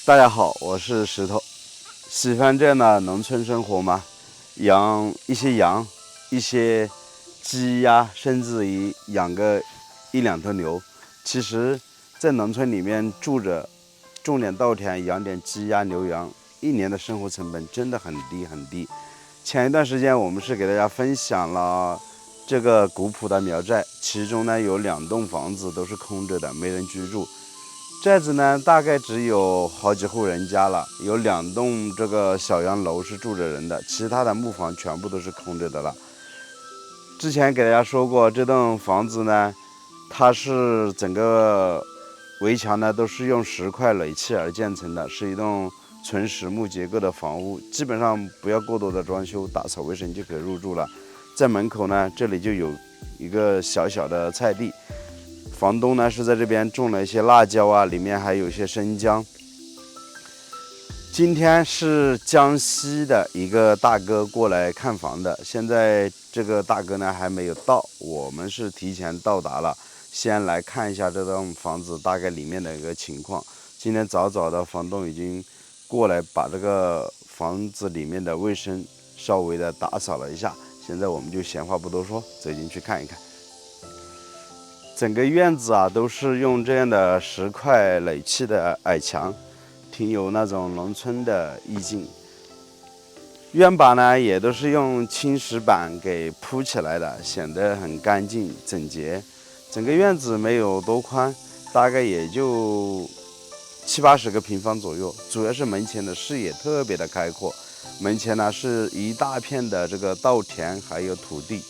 大家好，我是石头。喜欢这样的农村生活吗？养一些羊、一些鸡呀，甚至于养个1、2头牛。其实，在农村里面住着，种点稻田，养点鸡鸭牛羊，一年的生活成本真的很低很低。前一段时间我们是给大家分享了这个古朴的苗寨，其中呢有2栋房子都是空着的，没人居住。寨子呢，大概只有好几户人家了，有2栋这个小洋楼是住着人的，其他的木房全部都是空着的了。之前给大家说过，这栋房子呢，它是整个围墙呢都是用石块垒砌而建成的，是一栋纯实木结构的房屋，基本上不要过多的装修，打扫卫生就可以入住了。在门口呢，这里就有一个小小的菜地。房东呢是在这边种了一些辣椒啊，里面还有一些生姜。今天是江西的一个大哥过来看房的，现在这个大哥呢还没有到，我们是提前到达了，先来看一下这栋房子大概里面的一个情况。今天早早的，房东已经过来把这个房子里面的卫生稍微的打扫了一下，现在我们就闲话不多说，走进去看一看。整个院子啊都是用这样的石块垒砌的矮墙，挺有那种农村的意境。院把呢也都是用青石板给铺起来的，显得很干净整洁。整个院子没有多宽，大概也就70、80个平方左右，主要是门前的视野特别的开阔。门前呢是一大片的这个稻田还有土地，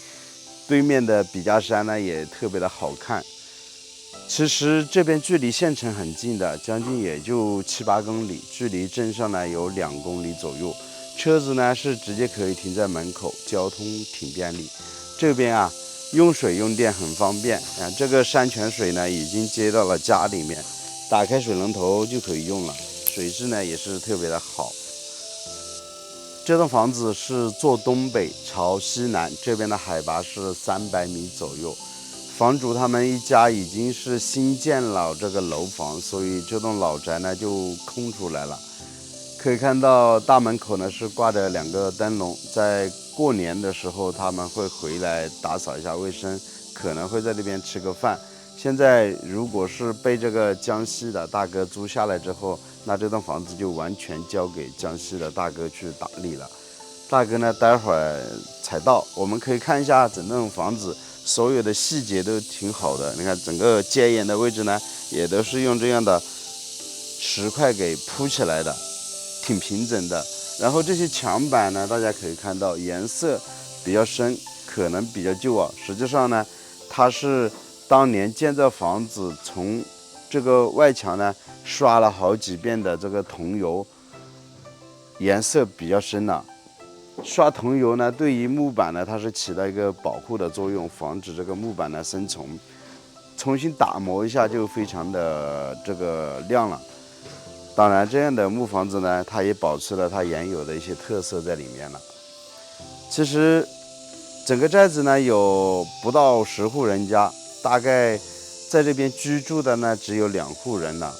对面的笔架山呢也特别的好看。其实这边距离县城很近的，将近也就7、8公里，距离镇上呢有2公里左右。车子呢是直接可以停在门口，交通挺便利。这边啊用水用电很方便啊，这个山泉水呢已经接到了家里面，打开水龙头就可以用了，水质呢也是特别的好。这栋房子是坐东北朝西南，这边的海拔是300米左右。房主他们一家已经是新建了这个楼房，所以这栋老宅呢就空出来了。可以看到大门口呢是挂着2个灯笼，在过年的时候他们会回来打扫一下卫生，可能会在这边吃个饭。现在如果是被这个江西的大哥租下来之后，那这栋房子就完全交给江西的大哥去打理了。大哥呢待会儿才到，我们可以看一下整栋房子所有的细节都挺好的。你看整个间檐的位置呢也都是用这样的石块给铺起来的，挺平整的。然后这些墙板呢大家可以看到颜色比较深，可能比较旧啊。实际上呢它是当年建造房子从这个外墙呢刷了好几遍的这个桐油，颜色比较深了。刷桐油呢对于木板呢它是起到一个保护的作用，防止这个木板呢生虫。重新打磨一下就非常的这个亮了。当然这样的木房子呢它也保持了它原有的一些特色在里面了。其实整个寨子呢有不到10户人家，大概在这边居住的呢只有2户人了，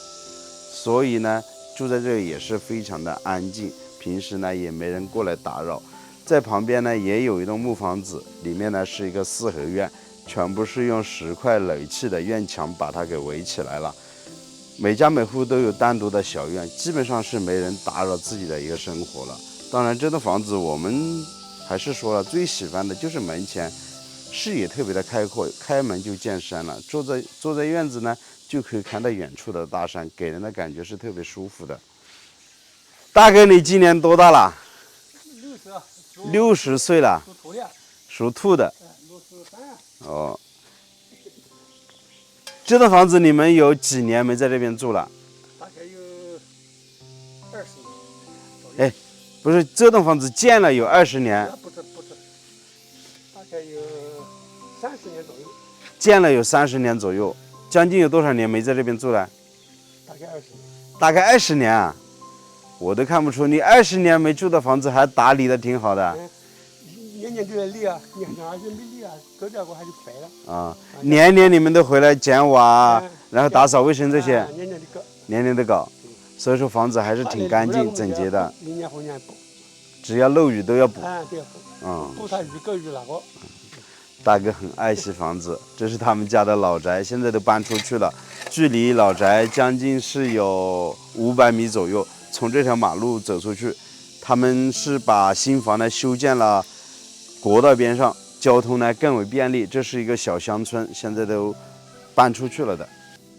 所以呢住在这里也是非常的安静，平时呢也没人过来打扰。在旁边呢也有一栋木房子，里面呢是一个4合院，全部是用石块垒砌的院墙把它给围起来了。每家每户都有单独的小院，基本上是没人打扰自己的一个生活了。当然这栋房子我们还是说了，最喜欢的就是门前视野特别的开阔，开门就见山了。坐在院子呢就可以看到远处的大山，给人的感觉是特别舒服的。大哥你今年多大了？60岁了。属兔的。63。哦。这栋房子你们有几年没在这边住了？大概有20年。哎，不是，这栋房子建了有20年。不是，大概有30年左右。建了有30年左右，将近有多少年没在这边住了？大概20年。大概20年啊，我都看不出你20年没住的房子还打理的挺好的。年年都要理啊，你要是没理啊，隔点我还就白了。啊，年年你们都回来捡瓦，然后打扫卫生这些。年年的搞。年年都搞。所以说房子还是挺干净整洁的，明年后年补，只要漏雨都要补。都要补，补它雨够雨那个。大哥很爱惜房子，这是他们家的老宅，现在都搬出去了，距离老宅将近是有500米左右。从这条马路走出去，他们是把新房呢修建了国道边上，交通呢更为便利。这是一个小乡村，现在都搬出去了的。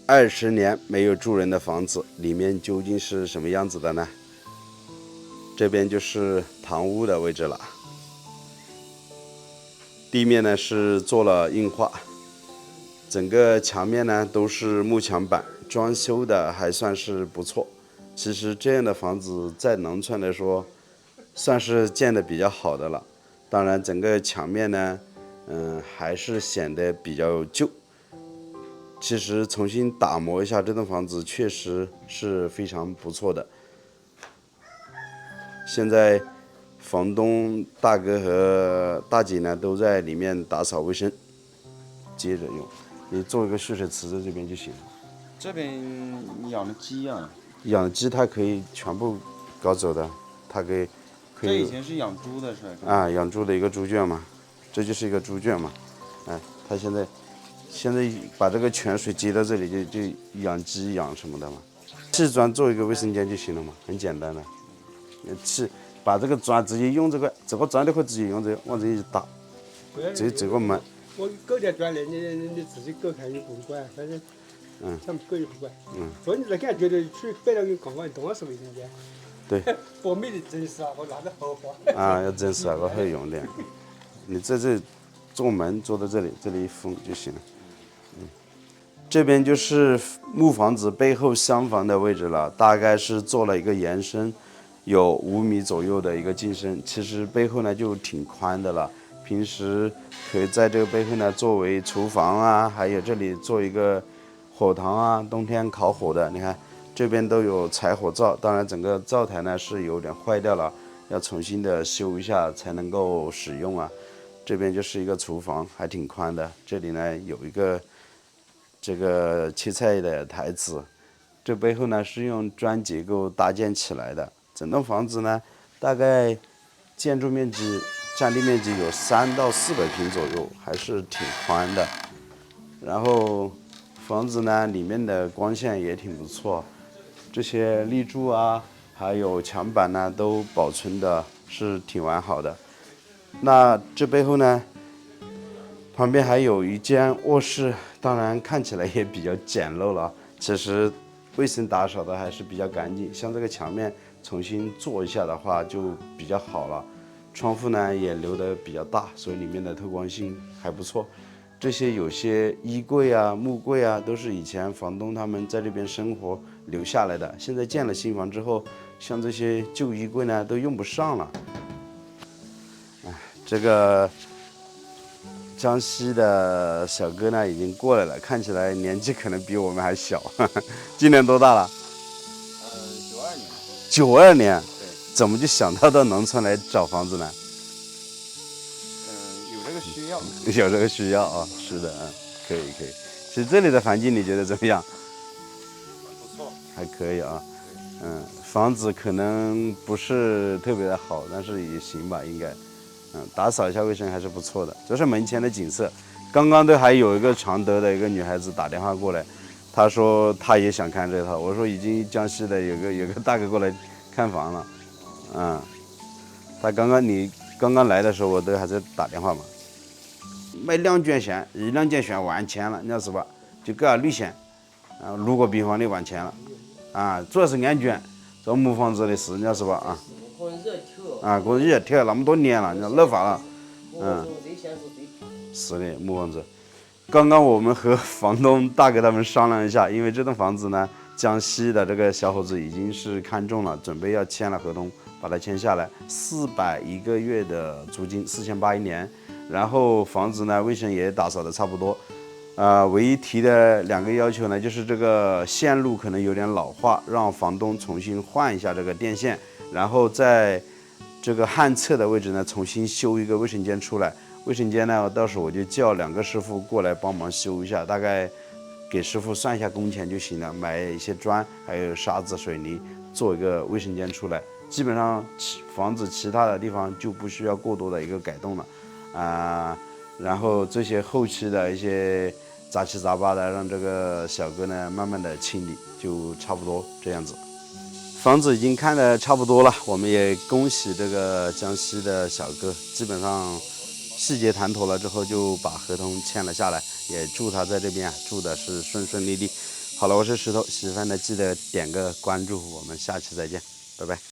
20年没有住人的房子，里面究竟是什么样子的呢？这边就是堂屋的位置了。地面呢是做了硬化，整个墙面呢都是木墙板，装修的还算是不错。其实这样的房子在农村来说，算是建的比较好的了。当然，整个墙面呢，还是显得比较旧。其实重新打磨一下这栋房子，确实是非常不错的。现在房东大哥和大姐呢都在里面打扫卫生，接着用。你做一个蓄水池在这边就行了。这边养的鸡啊，养鸡它可以全部搞走的，它可以。这以前是养猪的是吧？啊，养猪的一个猪圈嘛，这就是一个猪圈嘛。它现在把这个泉水接到这里就养鸡养什么的嘛。砌砖做一个卫生间就行了嘛，很简单的。把这个砖直接用这个砖的话直接用这个往这一打，这个门。我勾点砖来，你自己勾开也不管，反正他们勾也不管。所以你在感觉得去摆了个刚刚东是卫生间。对。多美的真实啊！我拿着好花。要真实那个好用点。你在这做门做到这里一封就行了。这边就是木房子背后厢房的位置了，大概是做了一个延伸，有5米左右的一个进深。其实背后呢就挺宽的了，平时可以在这个背后呢作为厨房啊，还有这里做一个火塘啊，冬天烤火的。你看这边都有柴火灶，当然整个灶台呢是有点坏掉了，要重新的修一下才能够使用啊。这边就是一个厨房，还挺宽的。这里呢有一个这个切菜的台子，这背后呢是用砖结构搭建起来的。整栋房子呢大概建筑面积占地面积有300到400平左右，还是挺宽的。然后房子呢里面的光线也挺不错，这些立柱啊还有墙板呢都保存的是挺完好的。那这背后呢旁边还有一间卧室，当然看起来也比较简陋了，其实卫生打扫的还是比较干净。像这个墙面重新做一下的话就比较好了。窗户呢也留得比较大，所以里面的透光性还不错。这些有些衣柜啊木柜啊都是以前房东他们在这边生活留下来的，现在建了新房之后，像这些旧衣柜呢都用不上了。这个江西的小哥呢已经过来了，看起来年纪可能比我们还小。今年多大了？92年。对。怎么就想到农村来找房子呢？有这个需要。有这个需要啊，是的，可以。其实这里的环境你觉得怎么样？不错。还可以啊。房子可能不是特别的好，但是也行吧，应该。打扫一下卫生还是不错的。这是门前的景色。刚刚都还有一个常德的一个女孩子打电话过来，她说她也想看这套。我说已经江西的有个大哥过来看房了。你刚刚来的时候我都还在打电话嘛。买2卷线，1、2件线完钱了，你知道是吧？就给绿线6个平方的完钱了。主要是安全，这木房子的事，你知道是吧？过热天那么多年了，你知道老化了。是的，木房子。刚刚我们和房东大哥他们商量一下，因为这栋房子呢，江西的这个小伙子已经是看中了，准备要签了合同，把它签下来，400一个月的租金，4800一年。然后房子呢，卫生也打扫的差不多。唯一提的2个要求呢，就是这个线路可能有点老化，让房东重新换一下这个电线，然后在这个旱厕的位置呢，重新修一个卫生间出来。卫生间呢，到时候我就叫2个师傅过来帮忙修一下，大概给师傅算一下工钱就行了，买一些砖，还有沙子、水泥，做一个卫生间出来，基本上房子其他的地方就不需要过多的一个改动了然后这些后期的一些杂七杂八的，让这个小哥呢慢慢的清理，就差不多这样子。房子已经看得差不多了，我们也恭喜这个江西的小哥，基本上细节谈妥了之后就把合同签了下来，也祝他在这边住的是顺顺利利。好了，我是石头，喜欢的记得点个关注，我们下期再见，拜拜。